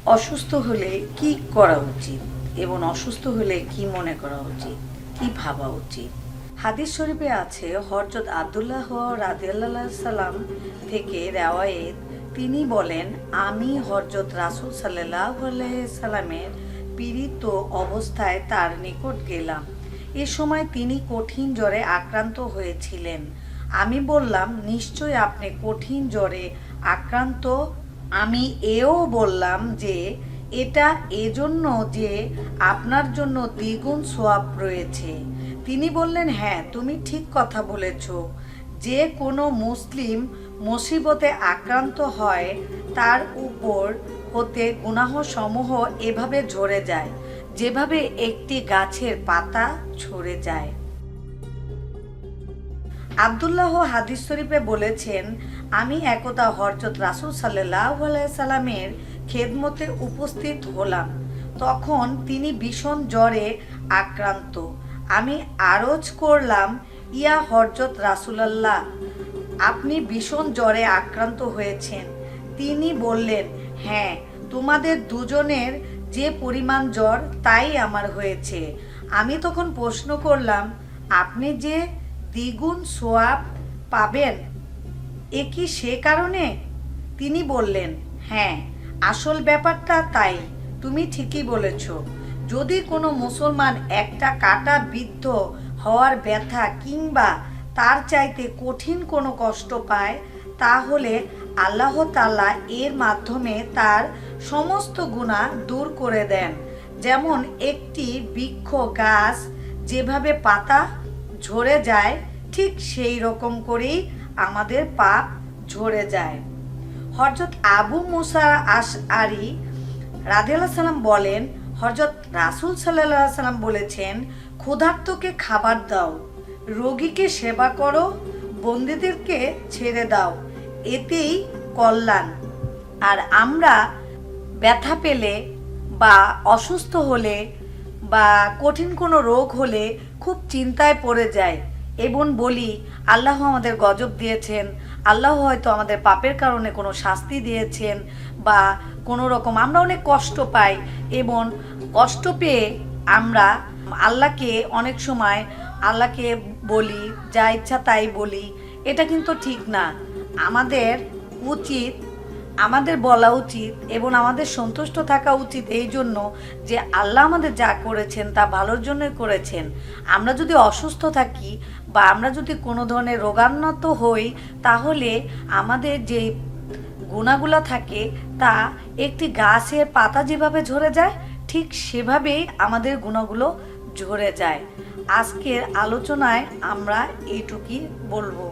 অসুস্থ হলে কি করা উচিত এবং অসুস্থ হলে কি মনে করা উচিত, কি ভাবা উচিত? হাদিস শরীফে আছে, হযরত আব্দুল্লাহ রাদিয়াল্লাহু সাল্লাম থেকে রেওয়ায়েত, তিনি বলেন, আমি হযরত রাসূল সাল্লাল্লাহু আলাইহি সাল্লামের পীড়িত অবস্থায় তার নিকট গেলাম। এ সময় তিনি কঠিন জ্বরে আক্রান্ত হয়েছিলেন। আমি বললাম, নিশ্চয় আপনি কঠিন জ্বরে আক্রান্ত। আমি এও বললাম যে এটা এজন্য যে আপনার জন্য দ্বিগুণ সওয়াব রয়েছে। তিনি বললেন, হ্যাঁ, তুমি ঠিক কথা বলেছ। যে কোনো মুসলিম মুসিবতে আক্রান্ত হয় তার উপর হতে গুনাহ সমূহ এভাবে ঝরে যায়, যেভাবে একটি গাছের পাতা ঝরে যায়। আব্দুল্লাহ হাদিস শরীফে বলেছেন, আমি একদা হযরত রাসূল সাল্লাল্লাহু আলাইহি সাল্লামের খেদমতে উপস্থিত হলাম। তখন তিনি ভীষণ জ্বরে আক্রান্ত। আমি আরজ করলাম, ইয়া হযরত রাসূলুল্লাহ, আপনি ভীষণ জ্বরে আক্রান্ত হয়েছেন। তিনি বললেন, হ্যাঁ, তোমাদের দুজনের যে পরিমাণ জ্বর তাই আমার হয়েছে। আমি তখন প্রশ্ন করলাম, আপনি যে দ্বিগুণ সওয়াব পাবেন, এ কি সে কারণে? তিনি বললেন, হ্যাঁ, আসল ব্যাপারটা তাই। তুমি ঠিকই বলেছ। যদি কোনো মুসলমান একটা কাটা বিদ্ধ হওয়ার ব্যথা কিংবা তার চাইতে কঠিন কোনো কষ্ট পায়, তাহলে আল্লাহ তাআলা এর মাধ্যমে তার সমস্ত গুনাহ দূর করে দেন। যেমন একটি বৃক্ষ গাছ যেভাবে পাতা ঝরে যায়, ঠিক সেই রকম করেই আমাদের পাপ ঝরে যায়। হযরত আবু মুসা আশআরী রাদিয়াল্লাহু সাল্লাম বলেন, হযরত রাসূল সাল্লাল্লাহু আলাইহি সাল্লাম বলেছেন, ক্ষুধার্তকে খাবার দাও, রোগীকে সেবা করো, বন্দীদেরকে ছেড়ে দাও, এতেই কল্যাণ। আর আমরা ব্যথা পেলে বা অসুস্থ হলে বা কঠিন কোনো রোগ হলে খুব চিন্তায় পড়ে যাই এবং বলি, আল্লাহ আমাদের গজব দিয়েছেন, আল্লাহ হয়তো আমাদের পাপের কারণে কোনো শাস্তি দিয়েছেন, বা কোনো রকম আমরা অনেক কষ্ট পাই এবং কষ্ট পেয়ে আমরা আল্লাহকে অনেক সময় আল্লাহকে বলি, যা ইচ্ছা তাই বলি। এটা কিন্তু ঠিক না। আমাদের বলা উচিত এবং আমাদের সন্তুষ্ট থাকা উচিত এই জন্য যে আল্লাহ আমাদের যা করেছেন তা ভালোর জন্যই করেছেন। আমরা যদি অসুস্থ থাকি বা আমরা যদি কোনো ধরনের রোগান্বিত হই, তাহলে আমাদের যে গুণাগুলো থাকে তা একটি গাছের পাতা যেভাবে ঝরে যায়, ঠিক সেভাবেই আমাদের গুণাগুলো ঝরে যায়। আজকের আলোচনায় আমরা এইটুকুই বলবো।